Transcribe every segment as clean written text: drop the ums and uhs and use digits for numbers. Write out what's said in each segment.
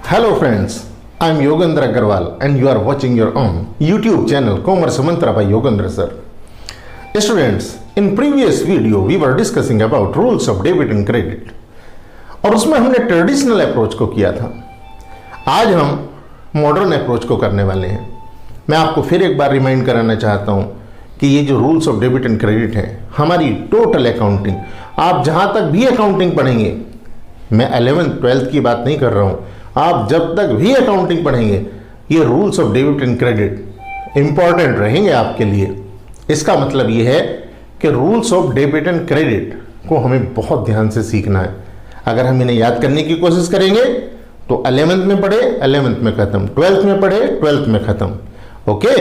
Hello friends, I am Yogendra Agarwal and you are watching your own YouTube channel Commerce Mantra by Yogendra sir. Students, in previous video we were discussing about rules of debit and credit और उसमें हमने traditional approach को किया था। आज हम modern approach को करने वाले हैं। मैं आपको फिर एक बार रिमाइंड कराना चाहता हूं कि ये जो rules of debit and credit है हमारी टोटल अकाउंटिंग, आप जहां तक भी अकाउंटिंग पढ़ेंगे, मैं 11th 12th की बात नहीं कर रहा हूं, आप जब तक भी अकाउंटिंग पढ़ेंगे ये rules of debit and credit important रहेंगे आपके लिए। इसका मतलब ये है कि rules of debit and credit को हमें बहुत ध्यान से सीखना है। अगर हम इन्हें याद करने की कोशिश करेंगे तो 11th में पढ़े 11th में खत्म, 12th में पढ़े 12th में खत्म। ओके,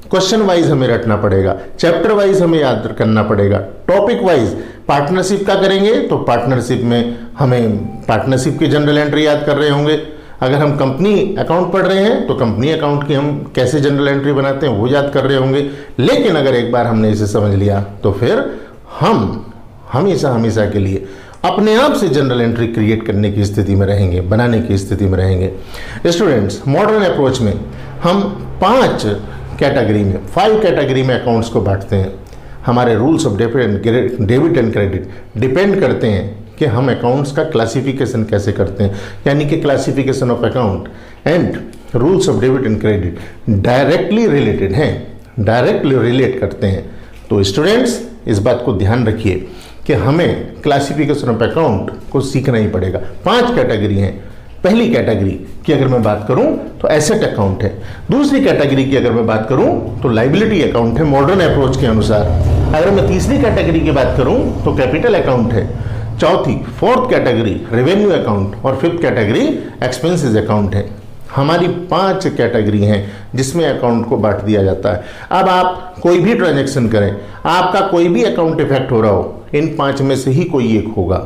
क्वेश्चन वाइज हमें रटना पड़ेगा, चैप्टर वाइज हमें याद करना पड़ेगा, टॉपिक वाइज। पार्टनरशिप का करेंगे तो पार्टनरशिप में हमें पार्टनरशिप की जनरल एंट्री याद कर रहे होंगे। अगर हम कंपनी अकाउंट पढ़ रहे हैं तो कंपनी अकाउंट की हम कैसे जनरल एंट्री बनाते हैं वो याद कर रहे होंगे। लेकिन अगर एक बार हमने इसे समझ लिया तो फिर हम हमेशा के लिए अपने आप से जनरल एंट्री क्रिएट करने की स्थिति में रहेंगे, बनाने की स्थिति में रहेंगे। स्टूडेंट्स, मॉडर्न अप्रोच में हम 5 कैटेगरी में अकाउंट्स को बांटते हैं। हमारे rules of debit and credit depend करते हैं कि हम अकाउंट्स का क्लासिफिकेशन कैसे करते हैं, यानी कि classification of account and rules of debit and credit directly related हैं, डायरेक्टली रिलेट करते हैं। तो स्टूडेंट्स, इस बात को ध्यान रखिए कि हमें क्लासिफिकेशन ऑफ अकाउंट को सीखना ही पड़ेगा। 5 कैटेगरी हैं। पहली कैटेगरी की अगर मैं बात करूं तो एसेट अकाउंट है। दूसरी कैटेगरी की अगर मैं बात करूं तो लायबिलिटी अकाउंट है मॉडर्न अप्रोच के अनुसार। अगर मैं तीसरी कैटेगरी की बात करूं तो कैपिटल अकाउंट है। फोर्थ कैटेगरी रेवेन्यू अकाउंट और फिफ्थ कैटेगरी एक्सपेंसेस अकाउंट है। हमारी 5 कैटेगरी हैं जिसमें अकाउंट को बांट दिया जाता है। अब आप कोई भी ट्रांजैक्शन करें, आपका कोई भी अकाउंट इफेक्ट हो रहा हो, इन 5 में से ही कोई एक होगा।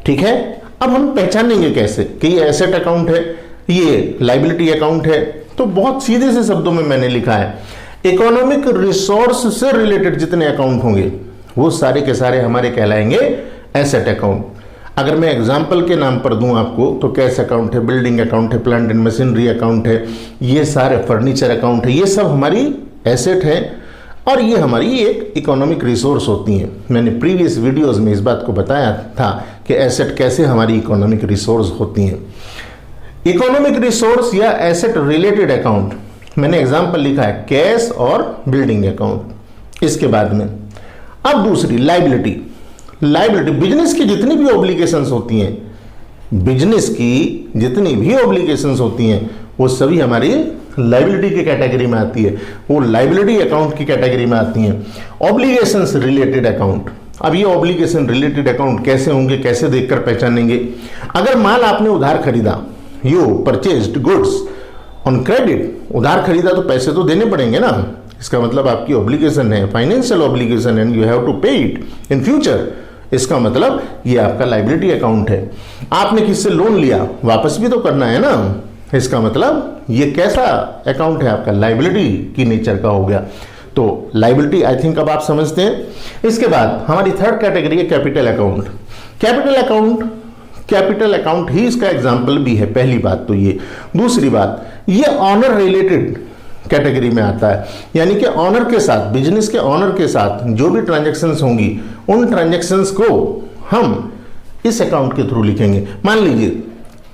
ठीक है, अब हम पहचानेंगे कैसे कि ये एसेट अकाउंट है, ये लायबिलिटी अकाउंट है। तो बहुत सीधे से शब्दों में मैंने लिखा है, इकोनॉमिक रिसोर्स से रिलेटेड जितने अकाउंट होंगे वो सारे के सारे हमारे कहलाएंगे एसेट अकाउंट। अगर मैं एग्जाम्पल के नाम पर दूं आपको तो कैश अकाउंट है, बिल्डिंग अकाउंट है, प्लांट एंड मशीनरी अकाउंट है, ये सारे फर्नीचर अकाउंट है, ये सब हमारी एसेट है और ये हमारी एक इकोनॉमिक रिसोर्स होती हैं। मैंने प्रीवियस वीडियोस में इस बात को बताया था कि एसेट कैसे हमारी इकोनॉमिक रिसोर्स होती हैं। इकोनॉमिक रिसोर्स या एसेट रिलेटेड अकाउंट, मैंने एग्जाम्पल लिखा है कैश और बिल्डिंग अकाउंट। इसके बाद में अब दूसरी लायबिलिटी, बिजनेस की जितनी भी ऑब्लिगेशंस होती हैं, बिजनेस की जितनी भी ऑब्लिगेशंस होती हैं वो सभी हमारी लायबिलिटी की कैटेगरी में आती है, वो लायबिलिटी अकाउंट की कैटेगरी में आती हैं। ऑब्लिगेशंस रिलेटेड अकाउंट, अब ये ऑब्लिगेशन रिलेटेड अकाउंट कैसे होंगे, कैसे देखकर पहचानेंगे? अगर माल आपने उधार खरीदा, you purchased goods on credit, उधार खरीदा तो पैसे तो देने पड़ेंगे ना, इसका मतलब आपकी ऑब्लिगेशन है, financial obligation and you have to pay it in future. इसका मतलब ये आपका लायबिलिटी अकाउंट है। आपने किससे लोन लिया, वापस भी तो करना है ना, इसका मतलब ये कैसा अकाउंट है आपका, लायबिलिटी की नेचर का हो गया। तो लायबिलिटी आई थिंक अब आप समझते हैं। इसके बाद हमारी थर्ड कैटेगरी है कैपिटल अकाउंट। कैपिटल अकाउंट ही इसका एग्जाम्पल भी है, पहली बात तो ये। दूसरी बात, ये ऑनर रिलेटेड कैटेगरी में आता है, यानी कि ऑनर के साथ, बिजनेस के ऑनर के साथ जो भी ट्रांजैक्शंस होंगी उन ट्रांजैक्शंस को हम इस अकाउंट के थ्रू लिखेंगे। मान लीजिए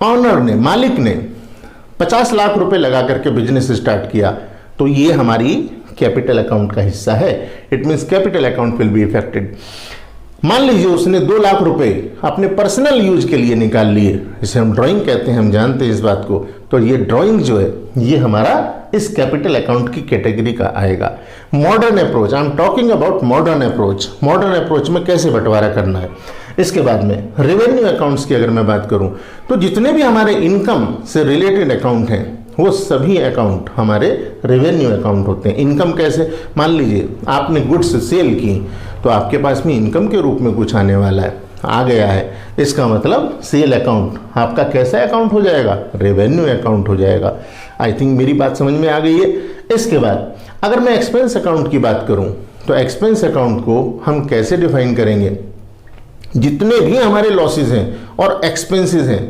ऑनर ने, मालिक ने 50 लाख रुपए लगा करके बिजनेस स्टार्ट किया, तो ये हमारी कैपिटल अकाउंट का हिस्सा है। It means capital account will B affected. मान लीजिए उसने 2 लाख रुपए अपने पर्सनल यूज के लिए निकाल लिए, इसे हम ड्राइंग कहते हैं, हम जानते हैं इस बात को। तो ये ड्राइंग जो है ये हमारा इस कैपिटल अकाउंट की कैटेगरी का आएगा। Modern approach, I am talking about modern approach. Modern approach में कैसे बंटवारा करना है। इसके बाद में रेवेन्यू अकाउंट्स की अगर मैं बात करूं तो जितने भी हमारे इनकम से रिलेटेड अकाउंट हैं वो सभी अकाउंट हमारे रेवेन्यू अकाउंट होते हैं। इनकम कैसे, मान लीजिए आपने गुड्स सेल की तो आपके पास में इनकम के रूप में कुछ आने वाला है, आ गया है, इसका मतलब सेल अकाउंट आपका कैसा अकाउंट हो जाएगा, रेवेन्यू अकाउंट हो जाएगा। आई थिंक मेरी बात समझ में आ गई है। इसके बाद अगर मैं एक्सपेंस अकाउंट की बात करूं तो एक्सपेंस अकाउंट को हम कैसे डिफाइन करेंगे? जितने भी हमारे लॉसेज हैं और एक्सपेंसेस हैं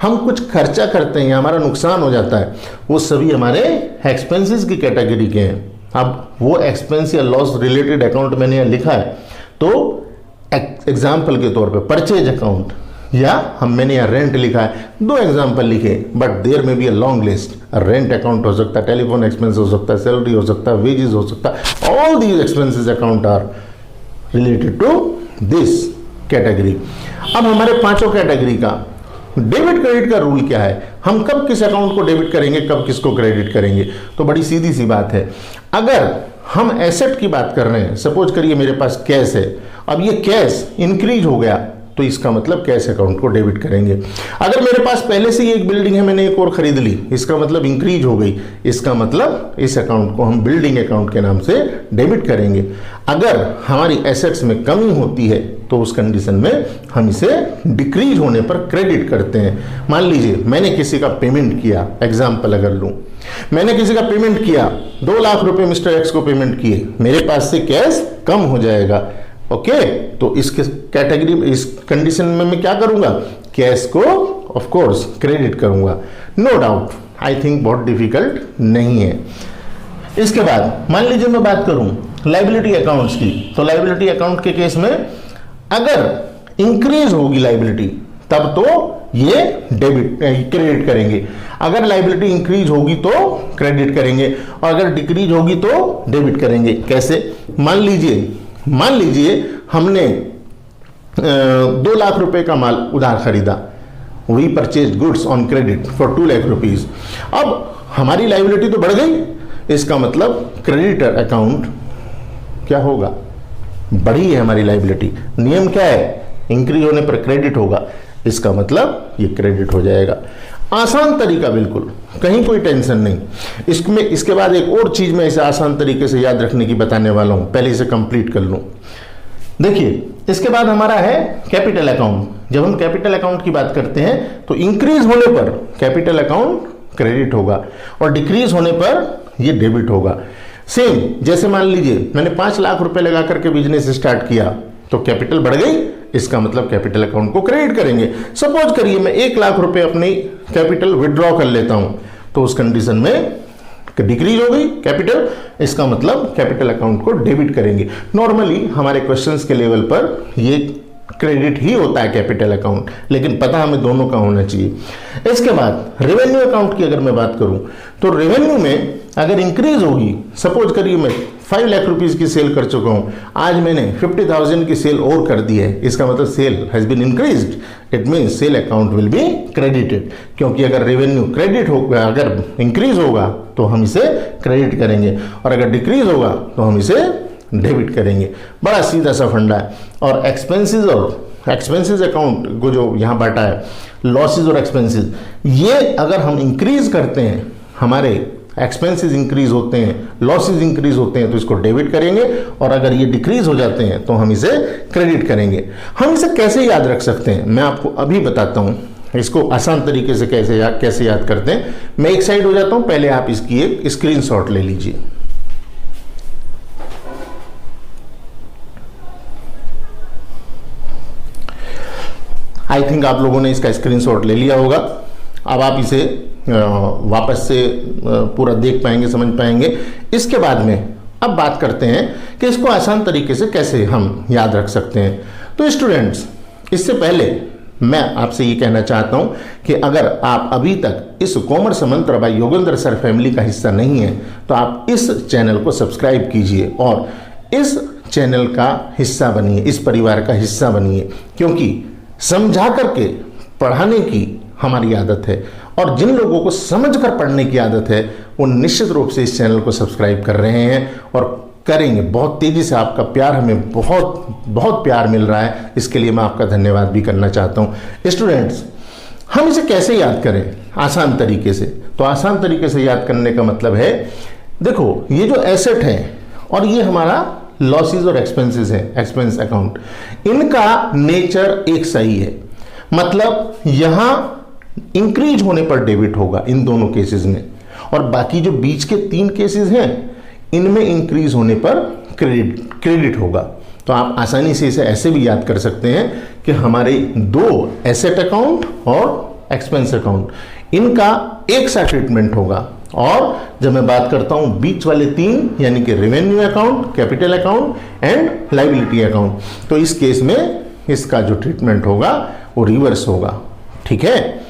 हम कुछ खर्चा करते हैं, हमारा नुकसान हो जाता है, वो सभी हमारे एक्सपेंसेस की कैटेगरी के हैं। अब वो एक्सपेंस या लॉस रिलेटेड अकाउंट मैंने यहाँ लिखा है, तो एग्जाम्पल के तौर पे परचेज अकाउंट या मैंने यहाँ रेंट लिखा है, 2 एग्जाम्पल लिखे, बट देयर में be a long list. Rent account हो सकता है, टेलीफोन एक्सपेंस हो सकता है, सैलरी हो सकता है, वेजेस हो सकता है, all these expenses account are related to this category. अब हमारे 5 कैटेगरी का डेबिट क्रेडिट का रूल क्या है, हम कब किस अकाउंट को डेबिट करेंगे, कब किसको क्रेडिट करेंगे। तो बड़ी सीधी सी बात है, अगर हम एसेट की बात कर रहे हैं, सपोज करिए मेरे पास कैश है, अब ये कैश इंक्रीज हो गया तो इसका मतलब कैश अकाउंट को डेबिट करेंगे। अगर मेरे पास पहले से ही एक बिल्डिंग है, मैंने एक और खरीद ली, इसका मतलब इंक्रीज हो गई, इसका मतलब इस अकाउंट को हम बिल्डिंग अकाउंट के नाम से डेबिट करेंगे। अगर हमारी एसेट्स में कमी होती है तो उस कंडीशन में हम इसे डिक्रीज होने पर क्रेडिट करते हैं। मान लीजिए मैंने किसी का पेमेंट किया, एग्जाम्पल अगर लूं, मैंने किसी का पेमेंट किया, 2 लाख रुपए मिस्टर एक्स को पेमेंट किए, मेरे पास से कैश कम हो जाएगा। ओके, तो इसके कैटेगरी में, इस कंडीशन में मैं क्या करूंगा, कैश को ऑफ कोर्स क्रेडिट करूंगा। नो डाउट, आई थिंक बहुत डिफिकल्ट नहीं है। इसके बाद मान लीजिए मैं बात करूं लाइबिलिटी अकाउंट्स की, तो लाइबिलिटी अकाउंट के केस में अगर इंक्रीज होगी लाइबिलिटी तब तो ये डेबिट क्रेडिट करेंगे, अगर लाइबिलिटी इंक्रीज होगी तो क्रेडिट करेंगे, और अगर डिक्रीज होगी तो डेबिट करेंगे। कैसे, मान लीजिए हमने 2 लाख रुपए का माल उधार खरीदा, we purchase goods on credit for 2 lakh rupees. अब हमारी लाइबिलिटी तो बढ़ गई, इसका मतलब क्रेडिटर अकाउंट क्या होगा, बढ़ी है हमारी लाइबिलिटी। नियम क्या है, इंक्रीज होने पर क्रेडिट होगा, इसका मतलब ये क्रेडिट हो जाएगा। आसान तरीका, बिल्कुल कहीं कोई टेंशन नहीं इसमें। इसके बाद एक और चीज मैं इसे आसान तरीके से याद रखने की बताने वाला हूं, पहले इसे कंप्लीट कर लूं। देखिए, इसके बाद हमारा है कैपिटल अकाउंट। जब हम कैपिटल अकाउंट की बात करते हैं तो इंक्रीज होने पर कैपिटल अकाउंट क्रेडिट होगा और डिक्रीज होने पर ये डेबिट होगा। सेम जैसे मान लीजिए मैंने 5 लाख रुपए लगा करके बिजनेस स्टार्ट किया, तो कैपिटल बढ़ गई, इसका मतलब कैपिटल अकाउंट को क्रेडिट करेंगे। सपोज करिए मैं 1 लाख रुपए अपनी कैपिटल विड्रॉ कर लेता हूं, तो उस कंडीशन में डिक्रीज हो गई कैपिटल, इसका मतलब कैपिटल अकाउंट को डेबिट करेंगे। नॉर्मली हमारे क्वेश्चंस के लेवल पर ये क्रेडिट ही होता है कैपिटल अकाउंट, लेकिन पता हमें दोनों का होना चाहिए। इसके बाद रेवेन्यू अकाउंट की अगर मैं बात करूं तो रेवेन्यू में अगर इंक्रीज होगी, सपोज करिए मैं 5 लाख रुपीज की सेल कर चुका हूं, आज मैंने 50,000 की सेल और कर दी है, इसका मतलब sale has been increased, it means sale account will be credited. क्योंकि अगर रेवेन्यू क्रेडिट होगा, अगर इंक्रीज होगा तो हम इसे क्रेडिट करेंगे, और अगर डिक्रीज होगा तो हम इसे डेबिट करेंगे। बड़ा सीधा सा फंडा है। और एक्सपेंसेस अकाउंट को जो यहाँ बांटा है, लॉसेज और एक्सपेंसेस, ये अगर हम इंक्रीज करते हैं, हमारे एक्सपेंसेस इंक्रीज होते हैं, लॉसेज इंक्रीज होते हैं, तो इसको डेबिट करेंगे, और अगर ये डिक्रीज हो जाते हैं तो हम इसे क्रेडिट करेंगे। हम इसे कैसे याद रख सकते हैं, मैं आपको अभी बताता हूँ इसको आसान तरीके से कैसे याद करते हैं। मैं एक साइड हो जाता हूँ, पहले आप इसकी एक स्क्रीनशॉट ले लीजिए। आई थिंक आप लोगों ने इसका स्क्रीनशॉट ले लिया होगा। अब आप इसे वापस से पूरा देख पाएंगे, समझ पाएंगे। इसके बाद में अब बात करते हैं कि इसको आसान तरीके से कैसे हम याद रख सकते हैं। तो स्टूडेंट्स, इससे पहले मैं आपसे ये कहना चाहता हूं कि अगर आप अभी तक इस कॉमर्स मंत्र बाय योगेंद्र सर फैमिली का हिस्सा नहीं है तो आप इस चैनल को सब्सक्राइब कीजिए और इस चैनल का हिस्सा बनिए, इस परिवार का हिस्सा बनिए, क्योंकि समझा करके पढ़ाने की हमारी आदत है, और जिन लोगों को समझ कर पढ़ने की आदत है वो निश्चित रूप से इस चैनल को सब्सक्राइब कर रहे हैं और करेंगे। बहुत तेज़ी से आपका प्यार, हमें बहुत बहुत प्यार मिल रहा है, इसके लिए मैं आपका धन्यवाद भी करना चाहता हूँ। स्टूडेंट्स, हम इसे कैसे याद करें आसान तरीके से? तो आसान तरीके से याद करने का मतलब है, देखो ये जो एसेट है और ये हमारा लॉसेज और एक्सपेंसेस है, एक्सपेंस अकाउंट, इनका नेचर एक सही है। मतलब यहां इंक्रीज होने पर डेबिट होगा इन दोनों केसेस में, और बाकी जो बीच के 3 केसेस हैं इनमें इंक्रीज होने पर क्रेडिट होगा। तो आप आसानी से इसे ऐसे भी याद कर सकते हैं कि हमारे 2 एसेट अकाउंट और एक्सपेंस अकाउंट, इनका एक सा ट्रीटमेंट होगा। और जब मैं बात करता हूं बीच वाले 3 यानी कि revenue account, capital account and liability account, तो इस केस में इसका जो ट्रीटमेंट होगा वो रिवर्स होगा। ठीक है,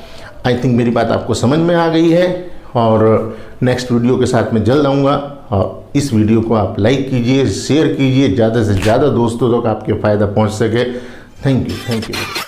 आई थिंक मेरी बात आपको समझ में आ गई है और नेक्स्ट वीडियो के साथ मैं जल्द आऊँगा। और इस वीडियो को आप लाइक कीजिए, शेयर कीजिए, ज़्यादा से ज़्यादा दोस्तों तक आपके फ़ायदा पहुँच सके। Thank you.